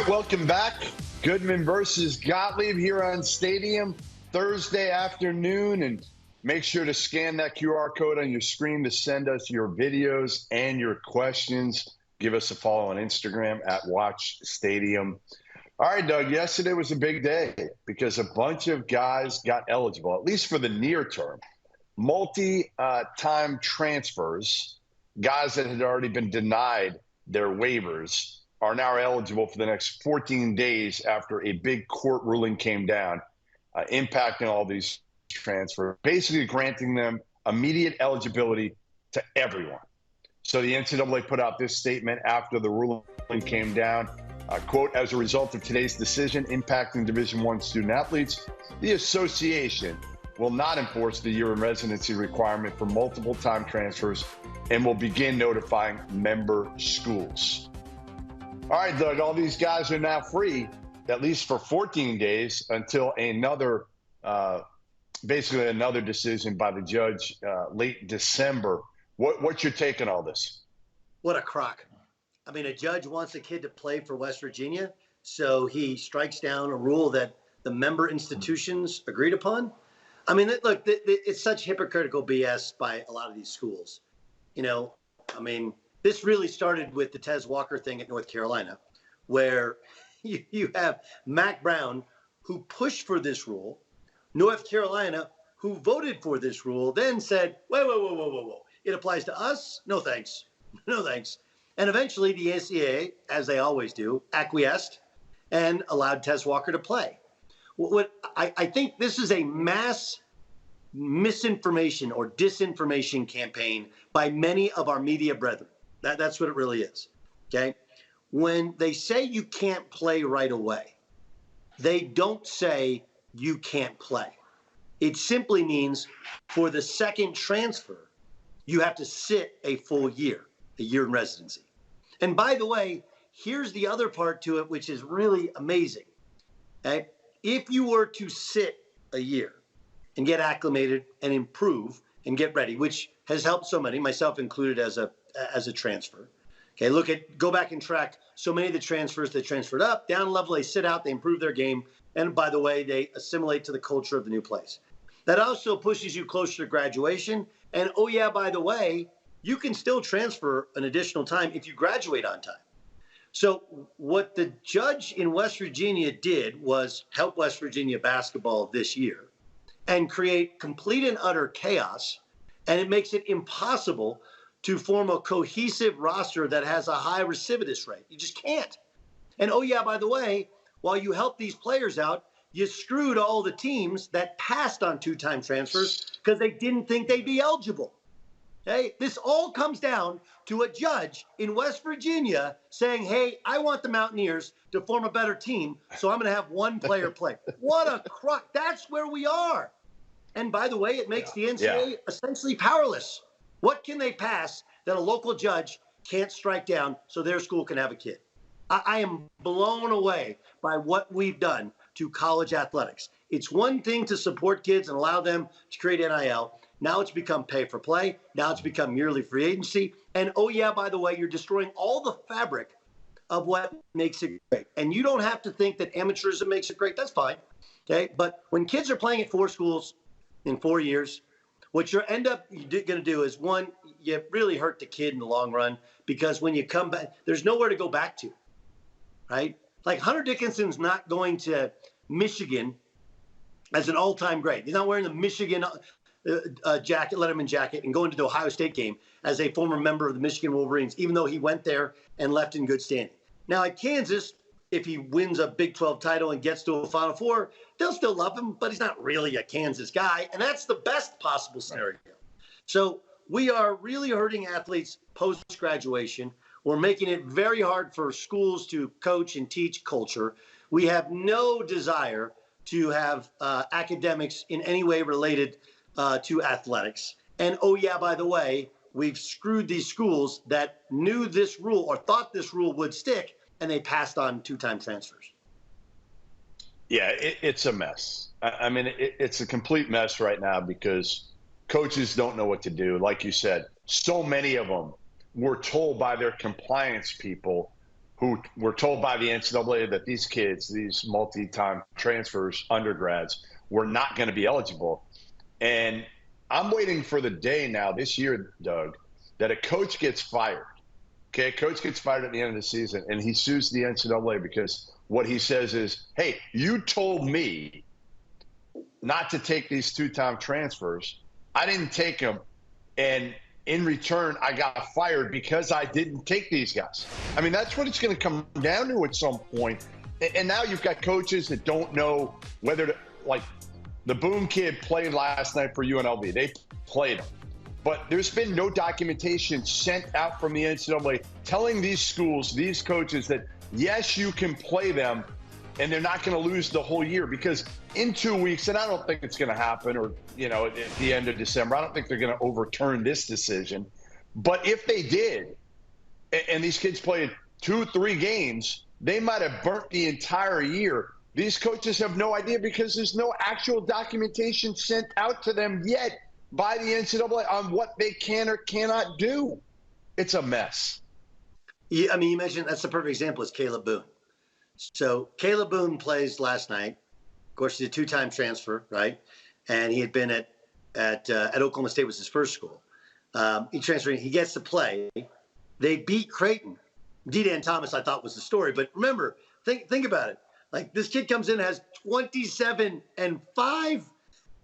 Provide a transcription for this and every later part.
right, welcome back. Goodman versus Gottlieb here on Stadium, Thursday afternoon. And make sure to scan that QR code on your screen to send us your videos and your questions. Give us a follow on Instagram at Watch Stadium. All right, Doug, yesterday was a big day because a bunch of guys got eligible, at least for the near term. Multi-time transfers, guys that had already been denied their waivers, are now eligible for the next 14 days after a big court ruling came down, impacting all these transfers, basically granting them immediate eligibility to everyone. So the NCAA put out this statement after the ruling came down. Quote, as a result of today's decision impacting Division I student athletes, the association will not enforce the year in residency requirement for multiple time transfers and will begin notifying member schools. All right, Doug, all these guys are now free, at least for 14 days until another, basically another decision by the judge late December. What's your take on all this? What a crock. I mean, a judge wants a kid to play for West Virginia, so he strikes down a rule that the member institutions agreed upon. I mean, look, it's such hypocritical BS by a lot of these schools. You know, I mean, this really started with the Tez Walker thing at North Carolina, where you have Mac Brown, who pushed for this rule, North Carolina, who voted for this rule, then said, whoa. It applies to us? No, thanks. No, thanks. And eventually the NCAA, as they always do, acquiesced and allowed Tez Walker to play. I think this is a mass misinformation or disinformation campaign by many of our media brethren. That's what it really is, okay? When they say you can't play right away, they don't say you can't play. It simply means for the second transfer, you have to sit a full year, a year in residency. And by the way, here's the other part to it, which is really amazing. Okay? If you were to sit a year and get acclimated and improve and get ready, which has helped so many, myself included as a transfer. Okay, go back and track so many of the transfers that transferred up, down level, they sit out, they improve their game. And by the way, they assimilate to the culture of the new place. That also pushes you closer to graduation. And oh yeah, by the way, you can still transfer an additional time if you graduate on time. So what the judge in West Virginia did was help West Virginia basketball this year and create complete and utter chaos. And it makes it impossible to form a cohesive roster that has a high recidivist rate. You just can't. And oh yeah, by the way, while you help these players out, you screwed all the teams that passed on two-time transfers because they didn't think they'd be eligible. Okay? This all comes down to a judge in West Virginia saying, hey, I want the Mountaineers to form a better team, so I'm going to have one player play. What a crock. That's where we are. And by the way, it makes the NCAA essentially powerless. What can they pass that a local judge can't strike down so their school can have a kid? I am blown away by what we've done to college athletics. It's one thing to support kids and allow them to create NIL. Now it's become pay for play. Now it's become yearly free agency. And oh yeah, by the way, you're destroying all the fabric of what makes it great. And you don't have to think that amateurism makes it great. That's fine. Okay. But when kids are playing at 4 schools in 4 years, what you end up going to do is, one, you really hurt the kid in the long run, because when you come back, there's nowhere to go back to, right? Like Hunter Dickinson's not going to Michigan as an all-time great. He's not wearing the Michigan jacket, Letterman jacket, and going to the Ohio State game as a former member of the Michigan Wolverines, even though he went there and left in good standing. Now at Kansas, if he wins a Big 12 title and gets to a Final Four, they'll still love him, but he's not really a Kansas guy, and that's the best possible scenario. So we are really hurting athletes post-graduation. We're making it very hard for schools to coach and teach culture. We have no desire to have academics in any way related to athletics. And oh yeah, by the way, we've screwed these schools that knew this rule or thought this rule would stick, and they passed on two-time transfers. Yeah, it's a mess. I mean, it's a complete mess right now because coaches don't know what to do. Like you said, so many of them were told by their compliance people who were told by the NCAA that these kids, these multi-time transfers, undergrads, were not going to be eligible. And I'm waiting for the day now this year, Doug, that a coach gets fired. Okay, a coach gets fired at the end of the season, and he sues the NCAA because what he says is, hey, you told me not to take these two-time transfers. I didn't take them. And in return, I got fired because I didn't take these guys. I mean, that's what it's going to come down to at some point. And now you've got coaches that don't know whether to, like, the Boone kid played last night for UNLV. They played him. But there's been no documentation sent out from the NCAA telling these schools, these coaches, that, yes, you can play them, and they're not going to lose the whole year. Because in 2 weeks, and I don't think it's going to happen, or, you know, at the end of December, I don't think they're going to overturn this decision. But if they did, and these kids played 2-3 games, they might have burnt the entire year. These coaches have no idea because there's no actual documentation sent out to them yet by the NCAA on what they can or cannot do. It's a mess. Yeah, I mean, you mentioned that's the perfect example is Caleb Boone. So Caleb Boone plays last night. Of course, he's a two-time transfer, right? And he had been at Oklahoma State, was his first school. He transferred. He gets to play. They beat Creighton. D-Dan Thomas, I thought, was the story. But remember, think about it. Like, this kid comes in, has 27 and 5,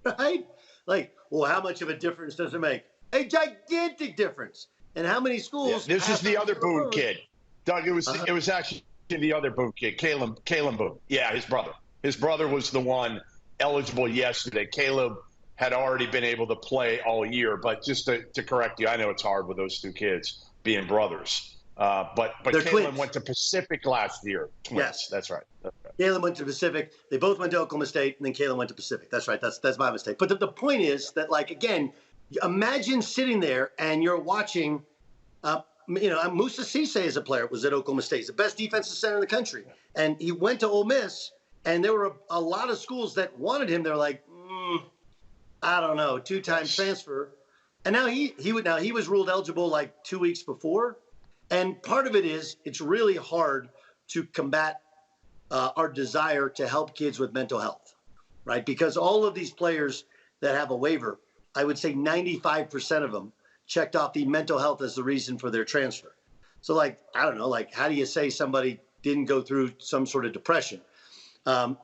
right? Like, well, how much of a difference does it make? A gigantic difference. And how many schools? Yeah, this is the other Boone kid, Doug. It was actually the other Boone kid, Caleb Boone. Yeah, his brother. His brother was the one eligible yesterday. Caleb had already been able to play all year. But just to correct you, I know it's hard with those two kids being brothers. But Caleb twins. went to Pacific last year. Twins. Yes, that's right. Caleb went to Pacific. They both went to Oklahoma State, and then Caleb went to Pacific. That's right. That's my mistake. But the point is that, like, again, imagine sitting there and you're watching. Musa Cisse is a player. Was at Oklahoma State. He's the best defensive center in the country, and he went to Ole Miss. And there were a lot of schools that wanted him. They're like, I don't know, two-time transfer. And now he was ruled eligible like 2 weeks before. And part of it is it's really hard to combat our desire to help kids with mental health, right? Because all of these players that have a waiver, I would say 95% of them checked off the mental health as the reason for their transfer. So, like, I don't know, like, how do you say somebody didn't go through some sort of depression?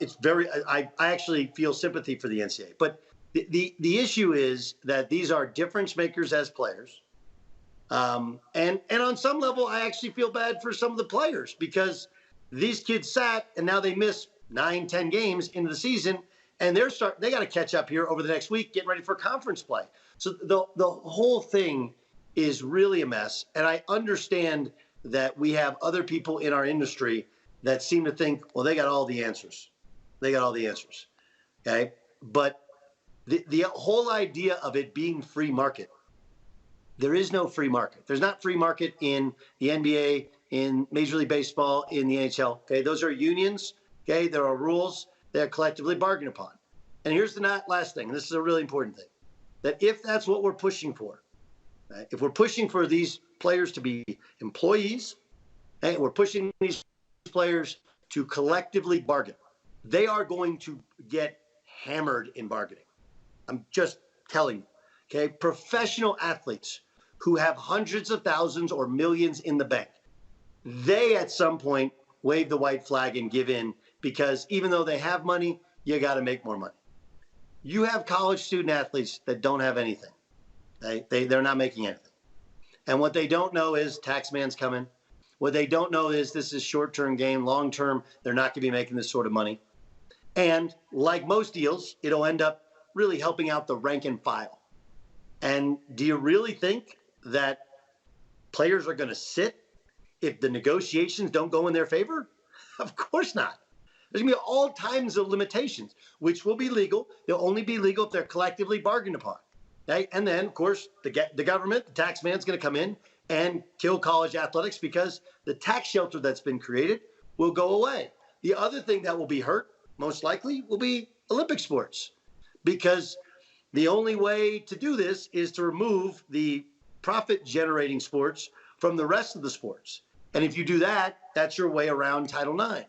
It's very, I actually feel sympathy for the NCAA. But the issue is that these are difference makers as players. And on some level, I actually feel bad for some of the players because these kids sat and now they miss 9-10 games into the season, and they got to catch up here over the next week, getting ready for conference play. So the whole thing is really a mess. And I understand that we have other people in our industry that seem to think, well, they got all the answers. Okay. But the whole idea of it being free market, there is no free market. There's not free market in the NBA, in Major League Baseball, in the NHL. Okay, those are unions. Okay, there are rules that are collectively bargained upon. And here's the last thing, and this is a really important thing, that if that's what we're pushing for, right, if we're pushing for these players to be employees, and we're pushing these players to collectively bargain, they are going to get hammered in bargaining. I'm just telling you. Okay, professional athletes who have hundreds of thousands or millions in the bank, they at some point wave the white flag and give in because even though they have money, you got to make more money. You have college student athletes that don't have anything. They're not making anything. And what they don't know is tax man's coming. What they don't know is this is short-term game. Long-term, they're not going to be making this sort of money. And like most deals, it'll end up really helping out the rank and file. And do you really think that players are going to sit if the negotiations don't go in their favor? Of course not. There's going to be all kinds of limitations, which will be legal. They'll only be legal if they're collectively bargained upon. Okay? And then, of course, the government, the tax man's going to come in and kill college athletics because the tax shelter that's been created will go away. The other thing that will be hurt, most likely, will be Olympic sports because the only way to do this is to remove the profit-generating sports from the rest of the sports. And if you do that, that's your way around Title IX.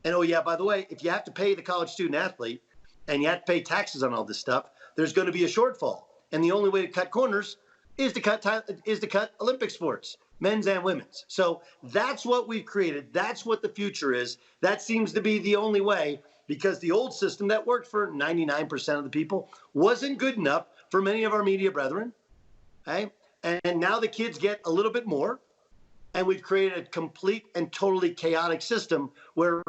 And oh yeah, by the way, if you have to pay the college student athlete and you have to pay taxes on all this stuff, there's going to be a shortfall. And the only way to cut corners is to cut Olympic sports, men's and women's. So that's what we've created. That's what the future is. That seems to be the only way, because the old system that worked for 99% of the people wasn't good enough for many of our media brethren. Okay? And now the kids get a little bit more. And we've created a complete and totally chaotic system where,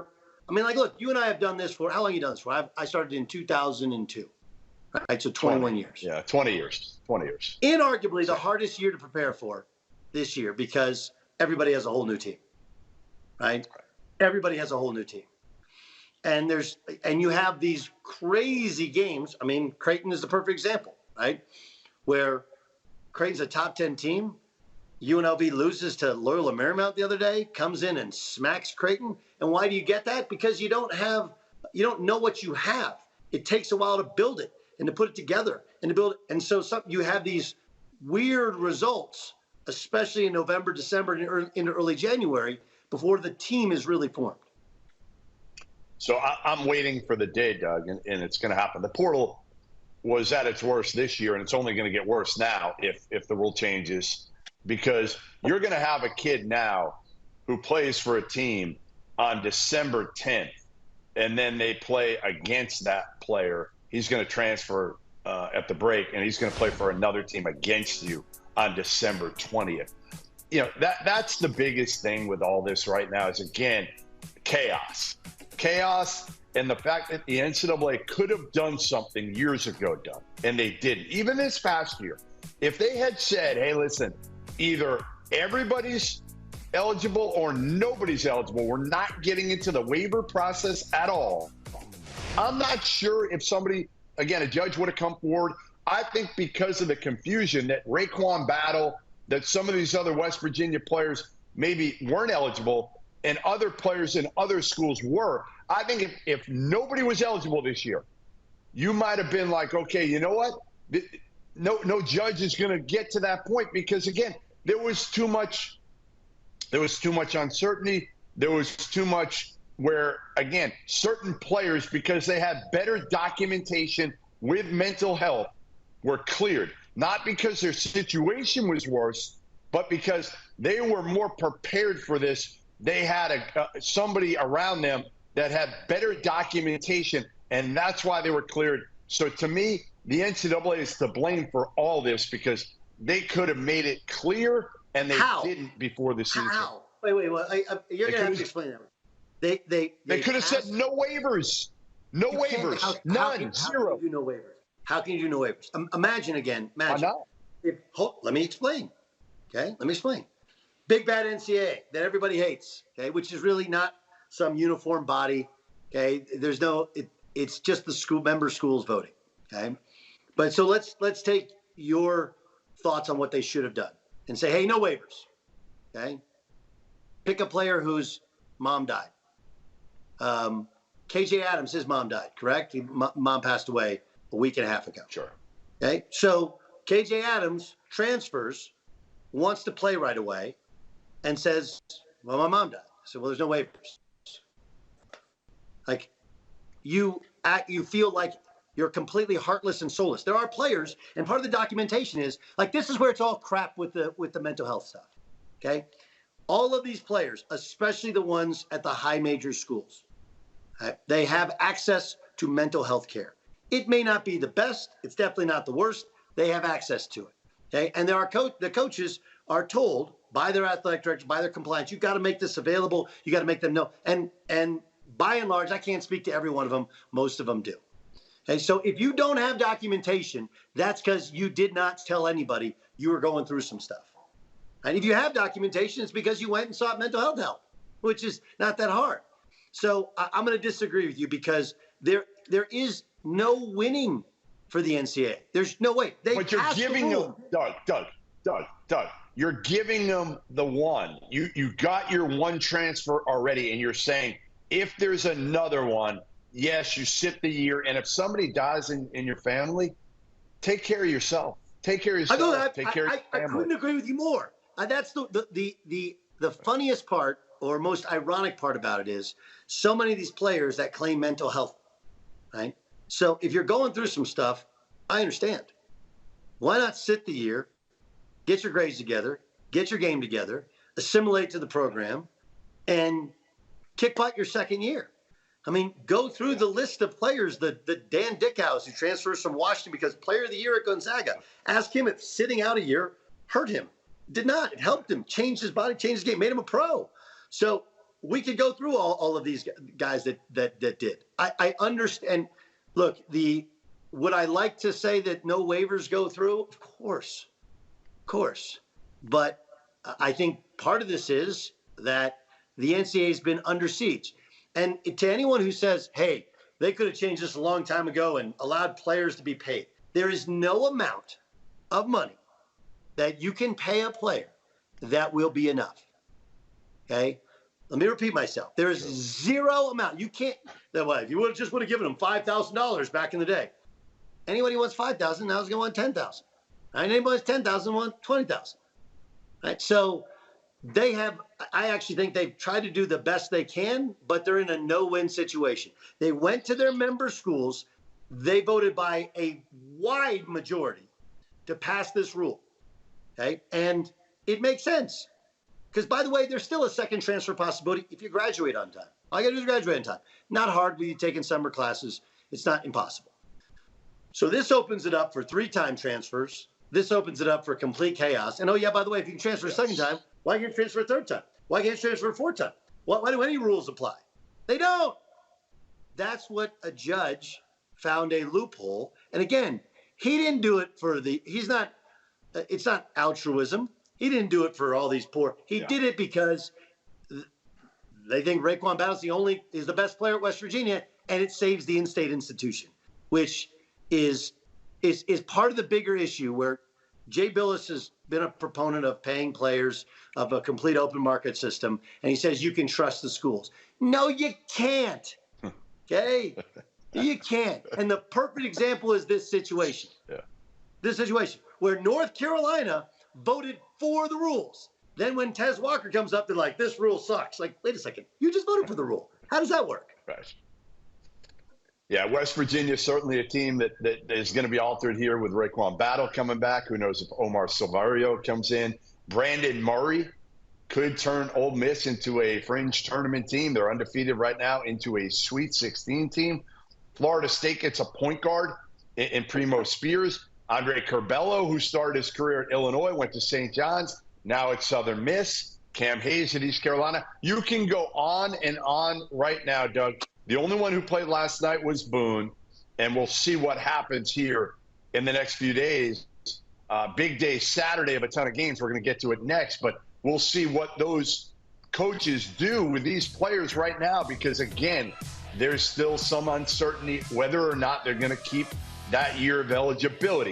I mean, like, look, you and I have done this for, how long have you done this for? I started in 2002, right? So 21 years. Yeah, 20 years. 20 years. Inarguably the hardest year to prepare for this year, because everybody has a whole new team, right? Everybody has a whole new team. And you have these crazy games. I mean, Creighton is the perfect example, right? Where Creighton's a top 10 team. UNLV loses to Loyola Marymount the other day, comes in and smacks Creighton. And why do you get that? Because you don't know what you have. It takes a while to build it and to put it together and to build it. And so you have these weird results, especially in November, December, and into early January, before the team is really formed. So I'm waiting for the day, Doug, and it's going to happen. The portal was at its worst this year, and it's only going to get worse now if the rule changes. Because you're going to have a kid now who plays for a team on December 10th, and then they play against that player. He's going to transfer at the break, and he's going to play for another team against you on December 20th. You know, that's the biggest thing with all this right now is, again, chaos. Chaos, and the fact that the NCAA could have done something years ago, Doug, and they didn't. Even this past year, if they had said, hey, listen, either everybody's eligible or nobody's eligible, we're not getting into the waiver process at all, I'm not sure if somebody, again, a judge would have come forward. I think because of the confusion that RaeQuan Battle, that some of these other West Virginia players maybe weren't eligible and other players in other schools were, I think if nobody was eligible this year, you might have been like, okay, you know what? No judge is going to get to that point, because again, there was too much uncertainty. There was too much where, again, certain players, because they had better documentation with mental health, were cleared, not because their situation was worse, but because they were more prepared for this. They had somebody around them that had better documentation, and that's why they were cleared. So to me, the NCAA is to blame for all this, because they could have made it clear, and they didn't before the season. How? Wait. You're going to have to explain that. They could have said no waivers. No waivers. None. Zero. How can you do no waivers? How can you do no waivers? Imagine. Let me explain. Okay? Let me explain. Big bad NCAA that everybody hates, okay, which is really not some uniform body, okay? It's just the member schools voting, okay? But so let's take your thoughts on what they should have done and say, hey, no waivers, okay? Pick a player whose mom died. KJ Adams, his mom died, correct? Mom passed away a week and a half ago. Sure. Okay, so KJ Adams transfers, wants to play right away, and says, well, my mom died. So, well, there's no waivers. Like, you feel like you're completely heartless and soulless. There are players, and part of the documentation is, like, this is where it's all crap with the mental health stuff, okay? All of these players, especially the ones at the high major schools, they have access to mental health care. It may not be the best. It's definitely not the worst. They have access to it, okay? And the coaches are told by their athletic directors, by their compliance, you've got to make this available. You got to make them know. And by and large, I can't speak to every one of them. Most of them do. Okay, so if you don't have documentation, that's because you did not tell anybody you were going through some stuff. And if you have documentation, it's because you went and sought mental health help, which is not that hard. So I'm going to disagree with you, because there is no winning for the NCAA. There's no way. But you're giving them, Doug, you're giving them the one. You got your one transfer already, and you're saying if there's another one, yes, you sit the year. And if somebody dies in your family, take care of yourself. Take care of yourself. Take care of your family. I couldn't agree with you more. That's the the funniest part or most ironic part about it is so many of these players that claim mental health, right? So if you're going through some stuff, I understand. Why not sit the year, get your grades together, get your game together, assimilate to the program, and kick butt your second year? I mean, go through the list of players, the Dan Dickhouse, who transfers from Washington because player of the year at Gonzaga. Ask him if sitting out a year hurt him. Did not. It helped him, changed his body, changed his game, made him a pro. So we could go through all of these guys that did. I understand. Look, would I like to say that no waivers go through? Of course. But I think part of this is that the NCAA has been under siege. And to anyone who says, hey, they could have changed this a long time ago and allowed players to be paid, there is no amount of money that you can pay a player that will be enough. Okay? Let me repeat myself. There is zero amount. You can't. If you just would have given them $5,000 back in the day, anybody who wants $5,000 now is going to want $10,000. Right? Anybody who wants $10,000 wants $20,000. Right? So I actually think they've tried to do the best they can, but they're in a no-win situation. They went to their member schools. They voted by a wide majority to pass this rule. Okay? And it makes sense. Because, by the way, there's still a second transfer possibility if you graduate on time. All you got to do is graduate on time. Not hard when you're taking summer classes. It's not impossible. So this opens it up for 3-time transfers. This opens it up for complete chaos. And, oh, yeah, by the way, if you can transfer a second time, why can't you transfer a third time? Why can't you transfer a fourth time? Why do any rules apply? They don't. That's what a judge found a loophole. And, again, he didn't do it for it's not altruism. He didn't do it for all these poor. He did it because they think RaeQuan Battle is the best player at West Virginia, and it saves the in-state institution, which is part of the bigger issue where Jay Billis has been a proponent of paying players, of a complete open market system, and he says you can trust the schools. No, you can't. Okay? You can't. And the perfect example is this situation. Yeah. This situation where North Carolina voted for the rules. Then when Tez Walker comes up, they're like, this rule sucks. Like, wait a second. You just voted for the rule. How does that work? Right. Yeah, West Virginia is certainly a team that is going to be altered here with RaeQuan Battle coming back. Who knows if Omar Silverio comes in. Brandon Murray could turn Ole Miss into a fringe tournament team. They're undefeated right now, into a Sweet 16 team. Florida State gets a point guard in Primo Spears. Andre Curbelo, who started his career at Illinois, went to St. John's. Now at Southern Miss. Cam Hayes at East Carolina. You can go on and on right now, Doug. The only one who played last night was Boone, and we'll see what happens here in the next few days. Big day Saturday of a ton of games. We're going to get to it next, but we'll see what those coaches do with these players right now because, again, there's still some uncertainty whether or not they're going to keep that year of eligibility.